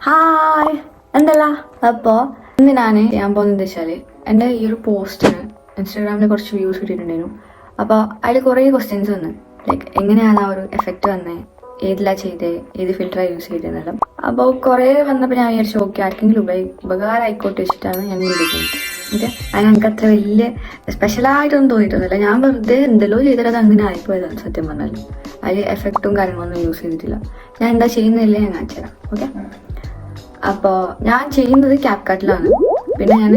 Hi എന്തല്ല. അപ്പോൾ ഇന്ന് ഞാൻ ചെയ്യാൻ പോകുന്നത് വെച്ചാൽ എൻ്റെ ഈ ഒരു പോസ്റ്റിന് ഇൻസ്റ്റാഗ്രാമിൽ കുറച്ച് വ്യൂസ് കിട്ടിയിട്ടുണ്ടായിരുന്നു. അപ്പോൾ അതിൽ കുറേ ക്വസ്റ്റ്യൻസ് വന്നു, ലൈക്ക് എങ്ങനെയാണ് ആ ഒരു എഫക്റ്റ് വന്നത്, ഏതിലാ ചെയ്തേ, ഏത് ഫിൽറ്ററാണ് യൂസ് ചെയ്തതെന്നെല്ലാം. അപ്പോൾ കുറേ വന്നപ്പോൾ ഞാൻ വിചാരിച്ചു ഓക്കെ ആർക്കെങ്കിലും ഉപകാരമായിക്കോട്ടെ വെച്ചിട്ടാണ് ഞാൻ വിളിക്കുന്നത്. ഓക്കെ, അതിന് എനിക്ക് അത്ര വലിയ സ്പെഷ്യലായിട്ടൊന്നും തോന്നിയിട്ടൊന്നുമില്ല. ഞാൻ വെറുതെ എന്തെല്ലോ ചെയ്തിട്ട് അത് അങ്ങനെ ആയിപ്പോയതാണ് സത്യം പറഞ്ഞാൽ. അതിൽ എഫക്റ്റും കാര്യങ്ങളൊന്നും യൂസ് ചെയ്തിട്ടില്ല. ഞാൻ എന്താ ചെയ്യുന്നില്ലേ ഞാൻ കാണിച്ചു തരാം. ഓക്കെ, അപ്പോൾ ഞാൻ ചെയ്യുന്നത് ക്യാപ്കട്ടിലാണ്. പിന്നെ ഞാൻ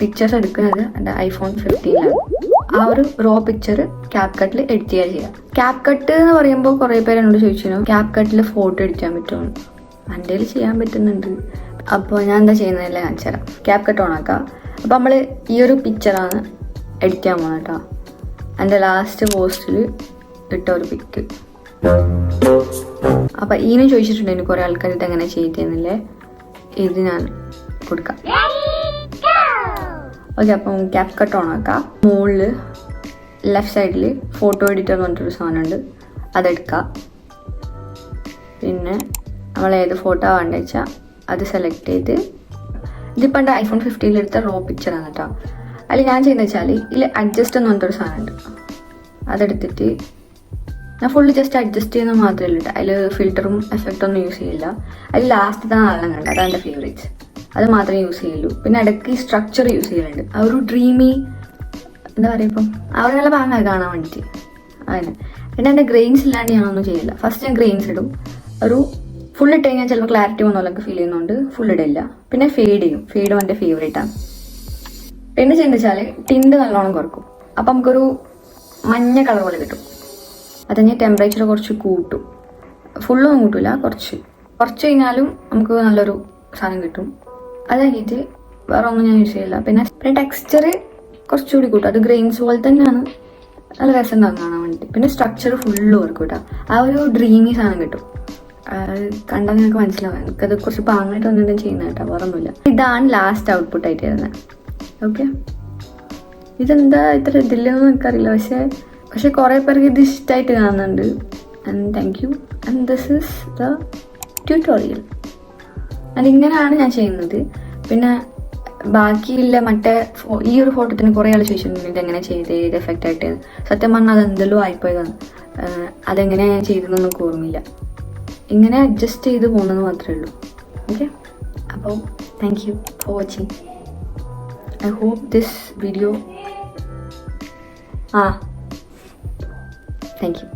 പിക്ചേഴ്സ് എടുക്കുന്നത് എൻ്റെ iPhone 15 ആ ഒരു റോ പിക്ചർ ക്യാപ്കട്ടിൽ എഡിറ്റ് ചെയ്യുക. ക്യാപ്കട്ട് എന്ന് പറയുമ്പോൾ കുറേ പേര് എന്നോട് ചോദിച്ചിരുന്നു ക്യാപ്കട്ടിൽ ഫോട്ടോ എഡിറ്റ് ചെയ്യാൻ പറ്റുമോ. എൻ്റെ ചെയ്യാൻ പറ്റുന്നുണ്ട്. അപ്പോൾ ഞാൻ എന്താ ചെയ്യുന്നതല്ലേ കാണിച്ചു തരാം. ക്യാപ്കട്ട് ഓൺ ആക്കാം. അപ്പോൾ നമ്മൾ ഈ ഒരു പിക്ചറാണ് എഡിറ്റ് ചെയ്യാൻ പോകുന്നത് കേട്ടോ. എൻ്റെ ലാസ്റ്റ് പോസ്റ്റിൽ ഇട്ട ഒരു പിക്ക്. അപ്പോൾ ഇതിനും ചോദിച്ചിട്ടുണ്ടായിരുന്നു കുറേ ആൾക്കാർ ഇതെങ്ങനെ ചെയ്തേന്നില്ലേ. ഇത് ഞാൻ കൊടുക്കാം. ഓക്കെ, അപ്പം ക്യാപ്കട്ട് ഓൺ ആക്കാം. മുകളിൽ ലെഫ്റ്റ് സൈഡിൽ ഫോട്ടോ എഡിറ്റർ എന്ന് പറഞ്ഞിട്ടൊരു സാധനമുണ്ട്, അതെടുക്കാം. പിന്നെ നമ്മൾ ഏത് ഫോട്ടോ വേണ്ടത് വെച്ചാൽ അത് സെലക്ട് ചെയ്ത്, ഇതിപ്പോൾ എൻ്റെ iPhone 15 എടുത്ത റോ പിക്ചറാണ് കേട്ടോ. അതിൽ ഞാൻ ചെയ്യുന്നത് വെച്ചാൽ ഇതിൽ അഡ്ജസ്റ്റ് എന്ന് പറഞ്ഞിട്ടൊരു സാധനമുണ്ട്, അതെടുത്തിട്ട് ഞാൻ ഫുള്ള് ജസ്റ്റ് അഡ്ജസ്റ്റ് ചെയ്യുന്നത് മാത്രമേ ഉള്ളൂ. അതിൽ ഫിൽറ്ററും എഫക്റ്റൊന്നും യൂസ് ചെയ്യില്ല. അതിൽ ലാസ്റ്റത്തെ നാളെ കണ്ട അതാണ് എൻ്റെ ഫേവറേറ്റ്സ്, അത് മാത്രമേ യൂസ് ചെയ്യുള്ളൂ. പിന്നെ ഇടയ്ക്ക് സ്ട്രക്ചർ യൂസ് ചെയ്യലുണ്ട്, ആ ഒരു ഡ്രീമി എന്താ പറയുക, ഇപ്പം ആ ഒരു നല്ല ഭാഗമായി കാണാൻ വേണ്ടിയിട്ട് അങ്ങനെ. പിന്നെ എൻ്റെ ഗ്രെയിൻസ് ഇല്ലാണ്ട് ഞാനൊന്നും ചെയ്യില്ല. ഫസ്റ്റ് ഞാൻ ഗ്രെയിൻസ് ഇടും. ഒരു ഫുൾ ഇട്ട് കഴിഞ്ഞാൽ ചിലപ്പോൾ ക്ലാരിറ്റി പോകുന്നതൊക്കെ ഫീൽ ചെയ്യുന്നുണ്ട്, ഫുൾ ഇടില്ല. പിന്നെ ഫെയ്ഡ് ചെയ്യും. ഫെയ്ഡും എൻ്റെ ഫേവറേറ്റാണ്. പിന്നെ ചെയ്യുന്നത് വെച്ചാൽ ടിൻറ്റ് നല്ലോണം കുറക്കും. അപ്പം നമുക്കൊരു മഞ്ഞ കളർ പോലെ കിട്ടും. അത് ഞാൻ ടെമ്പറേച്ചർ കുറച്ച് കൂട്ടും. ഫുള്ളൊന്നും കൂട്ടില്ല, കുറച്ച് കഴിഞ്ഞാലും നമുക്ക് നല്ലൊരു സാധനം കിട്ടും. അതായിട്ട് വേറെ ഒന്നും ഞാൻ യൂസ് ചെയ്യില്ല. പിന്നെ ടെക്സ്ചർ കുറച്ചുകൂടി കൂട്ടും. അത് ഗ്രെയിൻസ് പോലെ തന്നെയാണ്, നല്ല രസം ഉണ്ടാകും കാണാൻ വേണ്ടിയിട്ട്. പിന്നെ സ്ട്രക്ചർ ഫുള്ള് വർക്ക് കിട്ടാം. ആ ഒരു ഡ്രീമി സാധനം കിട്ടും. കണ്ടാൽ നിങ്ങൾക്ക് മനസ്സിലാവും. എനിക്കത് കുറച്ച് പാങ്ങായിട്ട് വന്നിട്ടും ചെയ്യുന്ന കേട്ടോ, വേറെ ഒന്നുമില്ല. ഇതാണ് ലാസ്റ്റ് ഔട്ട്പുട്ട് ആയിട്ട് വരുന്നത്. ഓക്കെ, ഇതെന്താ ഇത്ര ഇതില്ലെന്ന് എനിക്കറിയില്ല. പക്ഷെ കുറേ പേർക്ക് ഇത് ഇഷ്ടമായിട്ട് കാണുന്നുണ്ട്. And thank you. And this is the tutorial. അതിങ്ങനെയാണ് ഞാൻ ചെയ്യുന്നത്. പിന്നെ ബാക്കിയില്ല മറ്റേ ഈ ഒരു ഫോട്ടോത്തിന് കുറേ ആൾ ചോദിച്ചിട്ടുണ്ട് ഇതെങ്ങനെ ചെയ്ത് ഏത് എഫക്റ്റ് ആയിട്ട്. സത്യം പറഞ്ഞാൽ അതെന്തെല്ലോ ആയിപ്പോയതാണ്. അതെങ്ങനെ ചെയ്തതെന്നൊന്നും ഓർമ്മയില്ല. ഇങ്ങനെ അഡ്ജസ്റ്റ് ചെയ്ത് പോകുന്നത് മാത്രമേ ഉള്ളൂ. ഓക്കെ, അപ്പോൾ thank you for watching. I hope this video thank you.